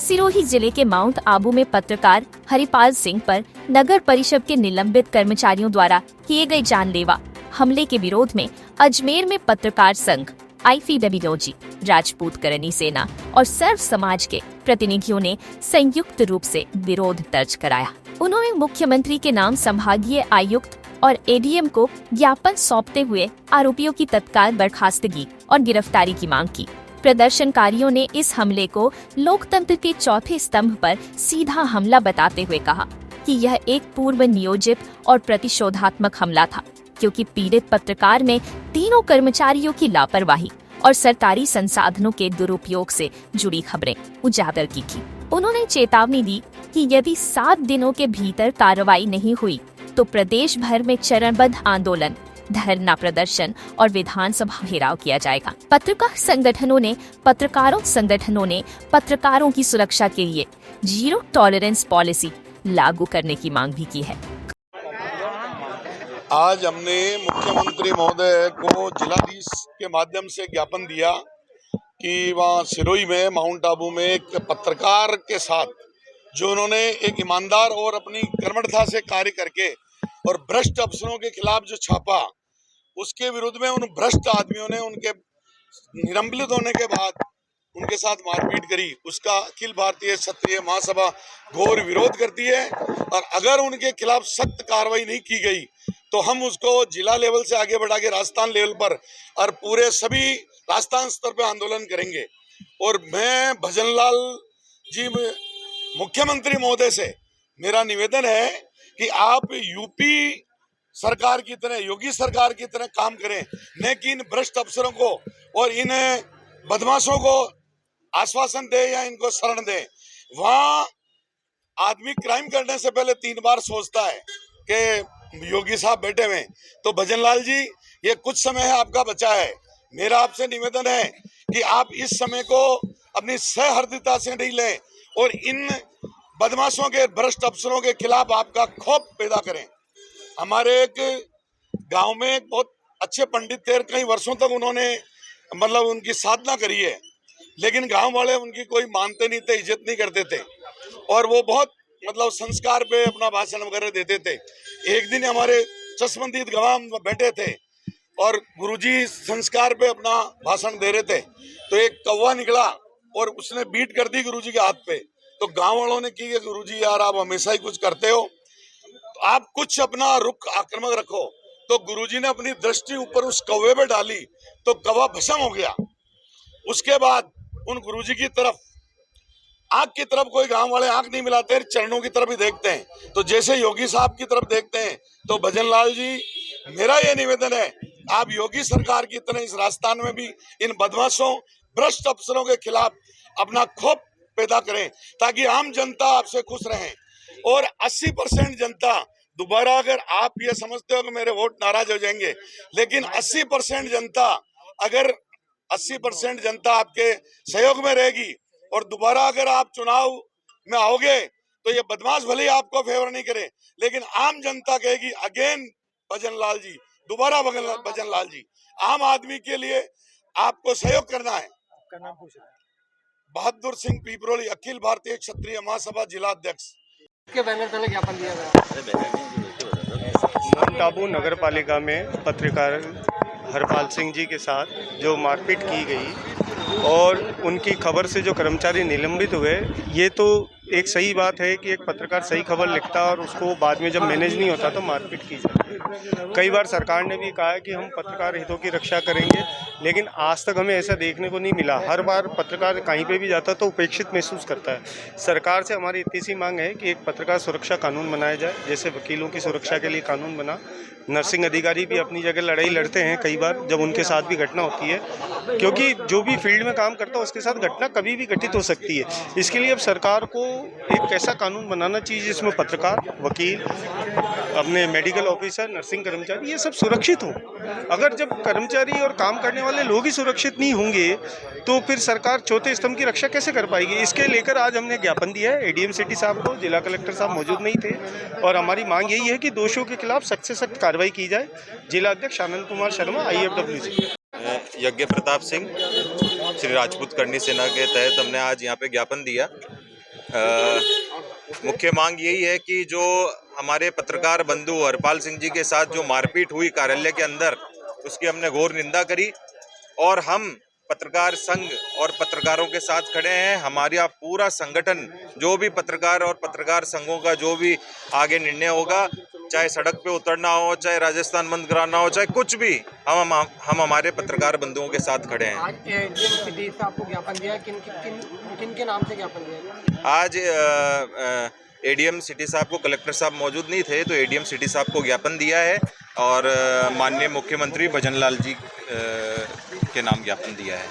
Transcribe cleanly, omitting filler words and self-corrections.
सिरोही जिले के माउंट आबू में पत्रकार हरिपाल सिंह पर नगर परिषद के निलंबित कर्मचारियों द्वारा किए गए जानलेवा हमले के विरोध में अजमेर में पत्रकार संघ, IFWJ, राजपूत करनी सेना और सर्व समाज के प्रतिनिधियों ने संयुक्त रूप से विरोध दर्ज कराया। उन्होंने मुख्यमंत्री के नाम संभागीय आयुक्त और ADM को ज्ञापन सौंपते हुए आरोपियों की तत्काल बर्खास्तगी और गिरफ्तारी की मांग की। प्रदर्शनकारियों ने इस हमले को लोकतंत्र के चौथे स्तंभ पर सीधा हमला बताते हुए कहा कि यह एक पूर्व नियोजित और प्रतिशोधात्मक हमला था, क्योंकि पीड़ित पत्रकार ने तीनों कर्मचारियों की लापरवाही और सरकारी संसाधनों के दुरुपयोग से जुड़ी खबरें उजागर की थी। उन्होंने चेतावनी दी कि यदि 7 दिनों के भीतर कार्रवाई नहीं हुई तो प्रदेश भर में चरणबद्ध आंदोलन, धरना प्रदर्शन और विधानसभा घेराव किया जाएगा। पत्रकार संगठनों ने पत्रकारों की सुरक्षा के लिए 0 टॉलरेंस पॉलिसी लागू करने की मांग भी की है। आज हमने मुख्यमंत्री महोदय को जिलाधीश के माध्यम से ज्ञापन दिया कि वहाँ सिरोही में माउंट आबू में एक पत्रकार के साथ जो उन्होंने एक ईमानदार और अपनी कर्मठता से कार्य करके और भ्रष्ट अफसरों के खिलाफ जो छापा, उसके विरुद्ध में उन भ्रष्ट आदमियों ने उनके निलंबित होने के बाद उनके साथ मारपीट करी। उसका अखिल भारतीय क्षत्रिय महासभा घोर विरोध करती है और अगर उनके खिलाफ सख्त कार्रवाई नहीं की गई तो हम उसको जिला लेवल से आगे बढ़ा के राजस्थान लेवल पर और पूरे सभी राजस्थान स्तर पर आंदोलन करेंगे। और मैं भजनलाल जी मुख्यमंत्री महोदय से मेरा निवेदन है कि आप यूपी सरकार की तरह, योगी सरकार की तरह काम करें, न कि इन भ्रष्ट अफसरों को और इन बदमाशों को आश्वासन दे या इनको शरण दे। वहाँ आदमी क्राइम करने से पहले 3 बार सोचता है कि योगी साहब बैठे हुए। तो भजनलाल जी, ये कुछ समय है आपका बचा है। मेरा आपसे निवेदन है कि आप इस समय को अपनी सहृदयता से नहीं लें और इन बदमाशों के, भ्रष्ट अफसरों के खिलाफ आपका खौफ पैदा करें। हमारे एक गांव में एक बहुत अच्छे पंडित थे, कई वर्षों तक उन्होंने मतलब उनकी साधना करी है, लेकिन गांव वाले उनकी कोई मानते नहीं थे, इज्जत नहीं करते थे और वो बहुत मतलब संस्कार पे अपना भाषण वगैरह देते थे। एक दिन हमारे चश्मदीद गवाह बैठे थे और गुरुजी संस्कार पे अपना भाषण दे रहे थे, तो एक कौवा निकला और उसने बीट कर दी गुरुजी के हाथ पे। तो गांव वालों ने की, गुरुजी यार आप हमेशा ही कुछ करते हो, तो आप कुछ अपना रुख आक्रामक रखो। तो गुरुजी ने अपनी दृष्टि ऊपर उस कौवे पे डाली तो कौवा भस्म हो गया। उसके बाद उन गुरुजी की तरफ आंख की तरफ कोई गांव वाले आंख नहीं मिलाते, चरणों की तरफ ही देखते हैं। तो जैसे योगी साहब की तरफ देखते हैं, तो भजनलाल जी, मेरा यह निवेदन है आप योगी सरकार की तरह इस राजस्थान में भी इन बदमाशों, भ्रष्ट अफसरों के खिलाफ अपना खौफ पैदा करें ताकि आम जनता आपसे खुश रहे। और 80% जनता, दोबारा अगर आप ये समझते हो कि मेरे वोट नाराज हो जाएंगे, लेकिन 80% जनता, अगर 80% जनता आपके सहयोग में रहेगी और दोबारा अगर आप चुनाव में आओगे तो ये बदमाश भले ही आपको फेवर नहीं करे, लेकिन आम जनता कहेगी अगेन भजनलाल जी, दोबारा भजनलाल जी। आम आदमी के लिए आपको सहयोग करना है। आपका नाम पूछ रहा है। बहादुर सिंह पीपरोली, अखिल भारतीय क्षत्रिय महासभा जिला अध्यक्ष। के बैनर तले ज्ञापन दिया गया। माउंट आबू नगर पालिका में पत्रकार हरपाल सिंह जी के साथ जो मारपीट की गई और उनकी खबर से जो कर्मचारी निलंबित हुए, ये तो एक सही बात है कि एक पत्रकार सही खबर लिखता और उसको बाद में जब मैनेज नहीं होता तो मारपीट की जाती है। कई बार सरकार ने भी कहा है कि हम पत्रकार हितों की रक्षा करेंगे, लेकिन आज तक हमें ऐसा देखने को नहीं मिला। हर बार पत्रकार कहीं पे भी जाता तो उपेक्षित महसूस करता है। सरकार से हमारी इतनी सी मांग है कि एक पत्रकार सुरक्षा कानून बनाया जाए, जैसे वकीलों की सुरक्षा के लिए कानून बना। नर्सिंग अधिकारी भी अपनी जगह लड़ाई लड़ते हैं कई बार जब उनके साथ भी घटना होती है, क्योंकि जो भी फील्ड में काम करता है उसके साथ घटना कभी भी घटित हो सकती है। इसके लिए अब सरकार को एक ऐसा कानून बनाना चाहिए जिसमें पत्रकार, वकील, अपने मेडिकल ऑफिसर, नर्सिंग कर्मचारी, ये सब सुरक्षित हो। अगर जब कर्मचारी और काम करने वाले लोग ही सुरक्षित नहीं होंगे तो फिर सरकार चौथे स्तंभ की रक्षा कैसे कर पाएगी। इसके लेकर आज हमने ज्ञापन दिया है ADM सिटी साहब को। जिला कलेक्टर साहब मौजूद नहीं थे और हमारी मांग यही है कि दोषियों के खिलाफ सख्त से सख्त कार्रवाई की जाए। जिला अध्यक्ष आनंद कुमार शर्मा, IFWJ। यज्ञ प्रताप सिंह, श्री राजपूत करनी सेना के तहत हमने आज यहाँ पे ज्ञापन दिया मुख्य मांग यही है कि जो हमारे पत्रकार बंधु हरपाल सिंह जी के साथ जो मारपीट हुई कार्यालय के अंदर, उसकी हमने घोर निंदा करी और हम पत्रकार संघ और पत्रकारों के साथ खड़े हैं। हमारा पूरा संगठन, जो भी पत्रकार और पत्रकार संघों का जो भी आगे निर्णय होगा, चाहे सड़क पे उतरना हो, चाहे राजस्थान बंद कराना हो, चाहे कुछ भी, हम हमारे पत्रकार बंधुओं के साथ खड़े हैं। आज एडीएम सिटी से आपको ज्ञापन दिया, किन के नाम से ज्ञापन दिया? आज एडीएम सिटी साहब को, कलेक्टर साहब मौजूद नहीं थे तो एडीएम सिटी साहब को ज्ञापन दिया है और माननीय मुख्यमंत्री भजन लाल जी के नाम ज्ञापन दिया है।